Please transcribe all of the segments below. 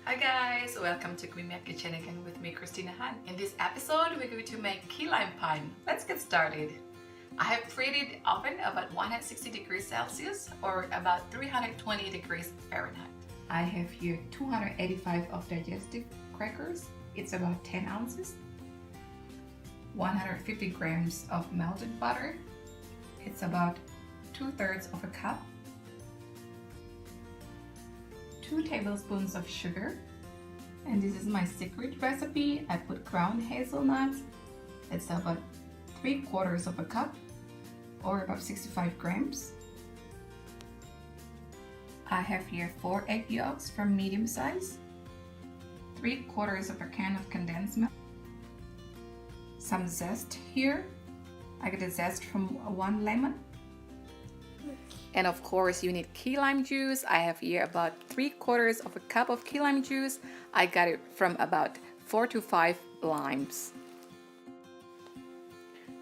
Hi guys, welcome to Mick Mack kitchen again with me, Christina Hann. In this episode, we're going to make key lime pie. Let's get started. I have preheated oven about 160 degrees Celsius or about 320 degrees Fahrenheit. I have here 285 of digestive crackers. It's about 10 ounces. 150 grams of melted butter. It's about 2/3 of a cup. 2 tablespoons of sugar, and this is my secret recipe. I put ground hazelnuts. It's about 3/4 of a cup or about 65 grams. I have here 4 egg yolks from medium size, 3/4 of a can of condensed milk, some zest here. I get the zest from 1 lemon. And of course you need key lime juice. I have here about 3/4 of a cup of key lime juice. I got it from about 4 to 5 limes.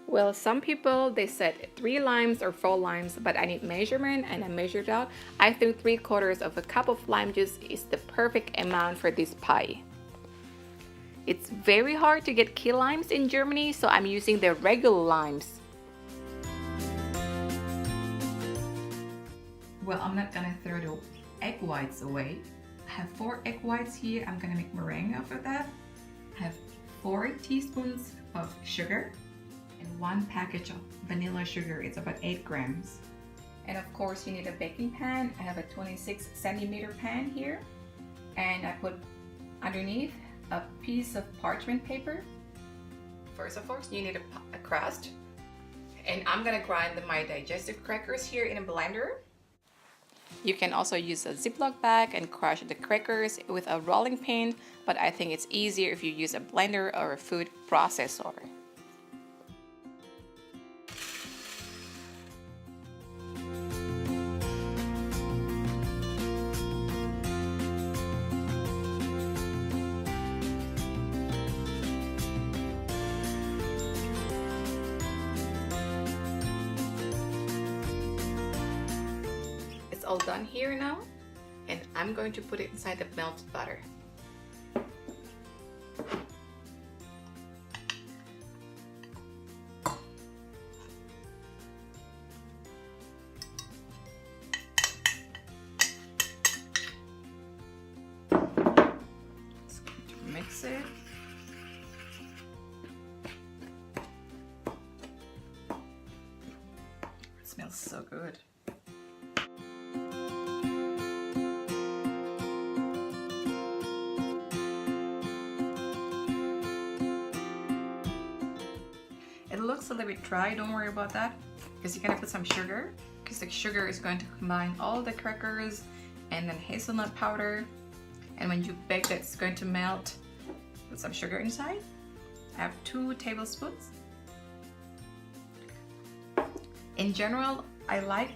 Well, some people, they said 3 limes or 4 limes, but I need measurement and I measured out. I think 3/4 of a cup of lime juice is the perfect amount for this pie. It's very hard to get key limes in Germany, so I'm using the regular limes. Well, I'm not gonna throw the egg whites away. I have 4 egg whites here. I'm gonna make meringue out of that. I have 4 teaspoons of sugar and 1 package of vanilla sugar. It's about 8 grams. And of course you need a baking pan. I have a 26 centimeter pan here. And I put underneath a piece of parchment paper. First of all, you need a crust. And I'm gonna grind my digestive crackers here in a blender. You can also use a Ziploc bag and crush the crackers with a rolling pin, but I think it's easier if you use a blender or a food processor. All done here now, and I'm going to put it inside the melted butter. Just going to mix it. It smells so good. It looks a little bit dry, don't worry about that, because you're gonna put some sugar, because the sugar is going to combine all the crackers and then hazelnut powder, and when you bake that, it's going to melt. Put some sugar inside. I have 2 tablespoons. In general, I like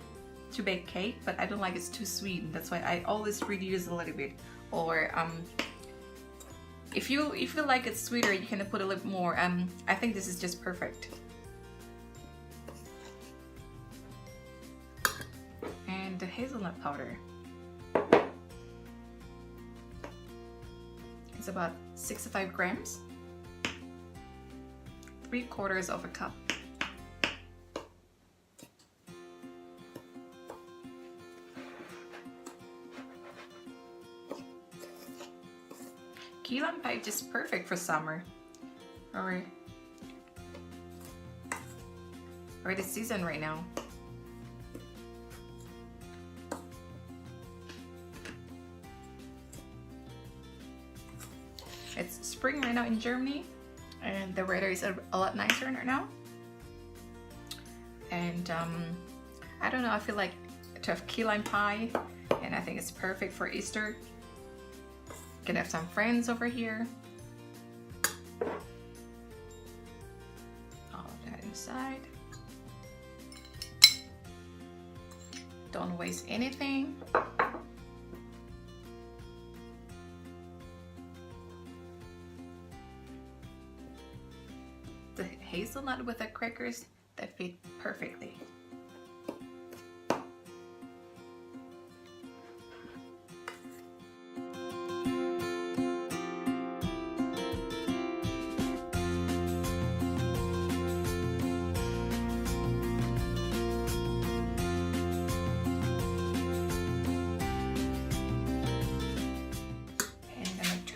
to bake cake, but I don't like it's too sweet. That's why I always reduce a little bit. Or if you like it sweeter, you can put a little more. I think this is just perfect. And the hazelnut powder. It's about 65 grams. 3/4 of a cup. Key lime pie is just perfect for summer or the season right now. It's spring right now in Germany, and the weather is a lot nicer right now. And I don't know, I feel like to have key lime pie, and I think it's perfect for Easter. Can have some friends over here. All of that inside. Don't waste anything. The hazelnut with the crackers, that fit perfectly.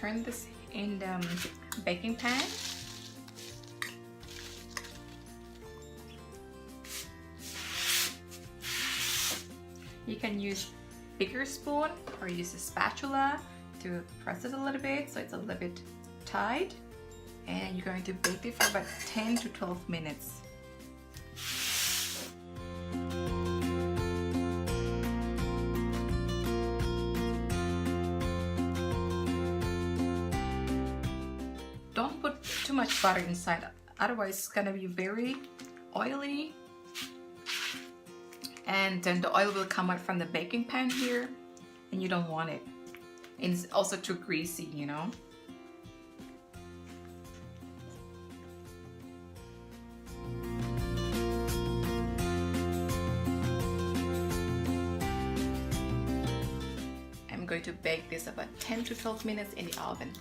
turn this in the baking pan. You can use bigger spoon or use a spatula to press it a little bit so it's a little bit tight. And you're going to bake it for about 10 to 12 minutes. Don't put too much butter inside, otherwise it's gonna be very oily. And then the oil will come out from the baking pan here, and you don't want it. And it's also too greasy, you know. I'm going to bake this about 10 to 12 minutes in the oven.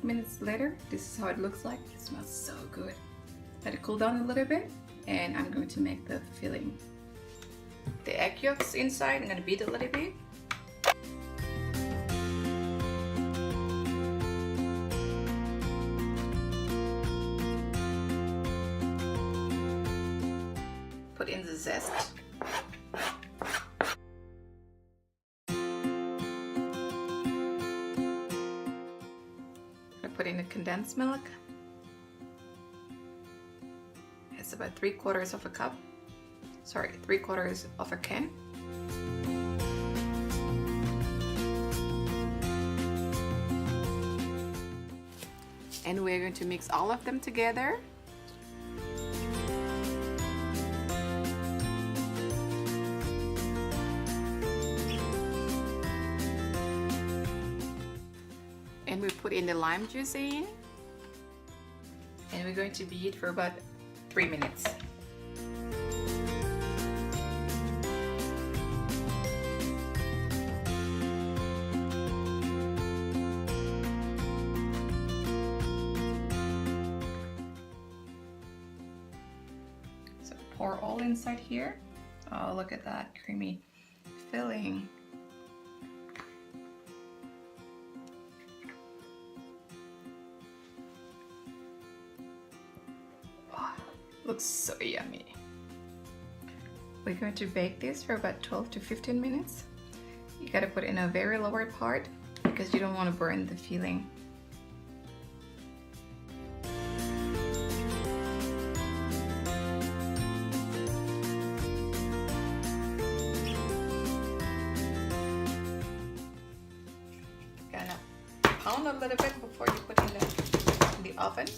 Minutes later, this is how it looks like. It smells so good. Let it cool down a little bit, and I'm going to make the filling. The egg yolks inside, I'm going to beat it a little bit. Put in the zest. Put in the condensed milk. It's about 3/4 of a cup. Sorry, 3/4 of a can. And we're going to mix all of them together. And we put in the lime juice in, and we're going to beat for about 3 minutes. So pour all inside here. Oh, look at that creamy filling. Looks so yummy. We're going to bake this for about 12 to 15 minutes. You gotta put in a very lower part because you don't want to burn the filling. Gonna pound a little bit before you put in the oven.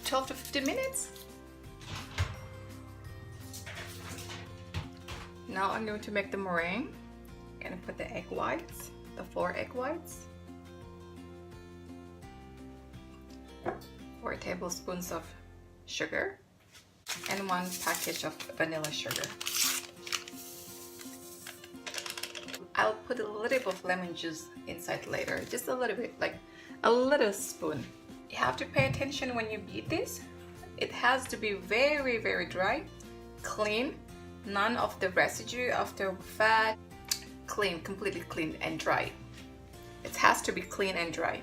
12 to 15 minutes. Now I'm going to make the meringue. I'm gonna put the egg whites, the 4 egg whites, 4 tablespoons of sugar, and 1 package of vanilla sugar. I'll put a little bit of lemon juice inside later, just a little bit, like a little spoon. You have to pay attention when you beat this. It has to be very, very dry, clean, none of the residue of the fat, clean, completely clean and dry. It has to be clean and dry.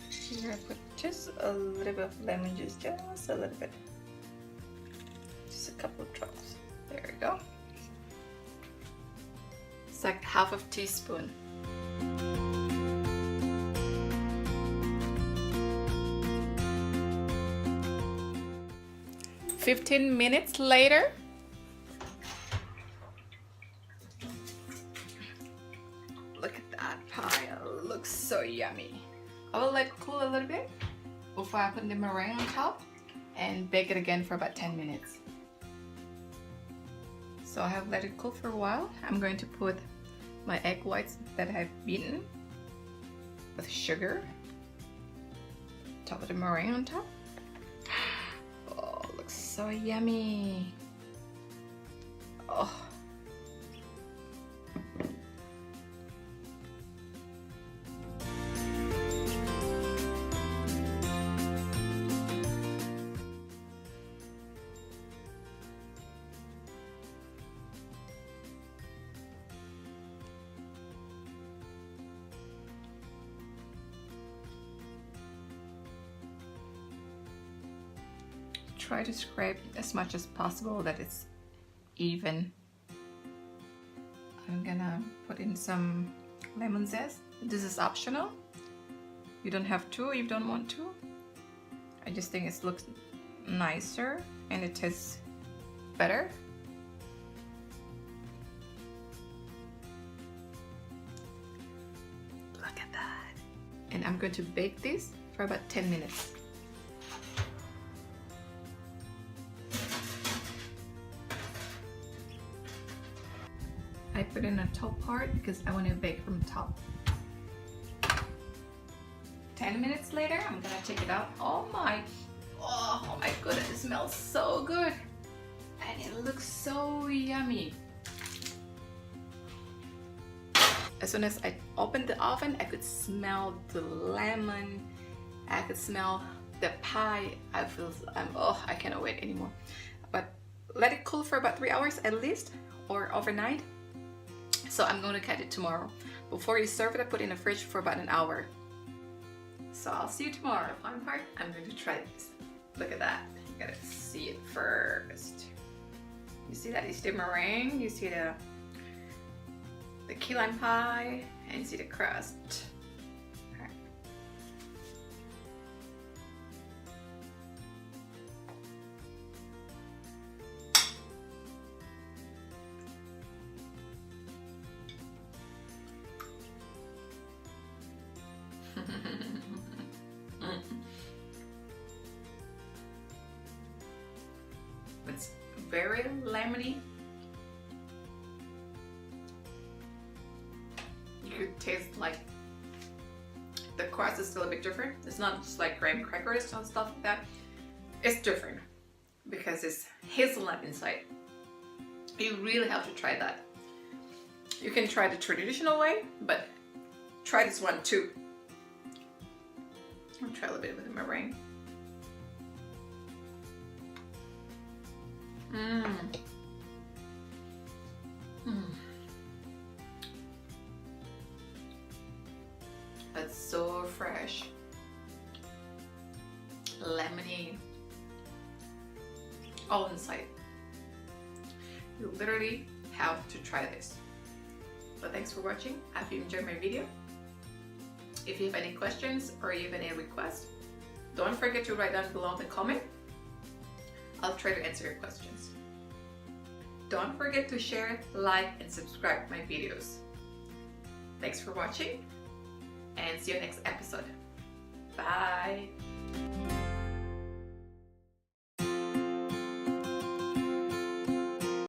Here I put just a little bit of lemon juice, just a little bit. Just a couple of drops. There we go. It's like half a teaspoon. "15 minutes later, look at that pie. It looks so yummy. I will let it cool a little bit before I put the meringue on top and bake it again for about 10 minutes. So I have let it cool for a while. I'm going to put my egg whites that I've beaten with sugar, top of the meringue on top. Oh, looks so yummy. Oh. try to scrape as much as possible that it's even. I'm gonna put in some lemon zest. This is optional. You don't have to if you don't want to. I just think it looks nicer and it tastes better. Look at that. And I'm going to bake this for about 10 minutes. I put in a top part because I want to bake from top. 10 minutes later, I'm gonna take it out. Oh my goodness, it smells so good. And it looks so yummy. As soon as I opened the oven, I could smell the lemon. I could smell the pie. I cannot wait anymore. But let it cool for about 3 hours at least, or overnight. So I'm going to cut it tomorrow. Before you serve it, I put it in the fridge for about an hour. So I'll see you tomorrow. Fun part, I'm going to try this. Look at that. You gotta see it first. You see that? You see the meringue, you see the key lime pie, and you see the crust. Okay. It's very lemony. You could taste like the crust is still a bit different. It's not just like graham crackers and stuff like that. It's different because it's hazelnut inside. You really have to try that. You can try the traditional way, but try this one too. I'll try a little bit with the meringue. It's so fresh, lemony, all inside. You literally have to try this. But thanks for watching. I hope you enjoyed my video. If you have any questions or you have any requests, don't forget to write down below in the comment. I'll try to answer your questions. Don't forget to share, like, and subscribe my videos. Thanks for watching, and see you next episode. Bye!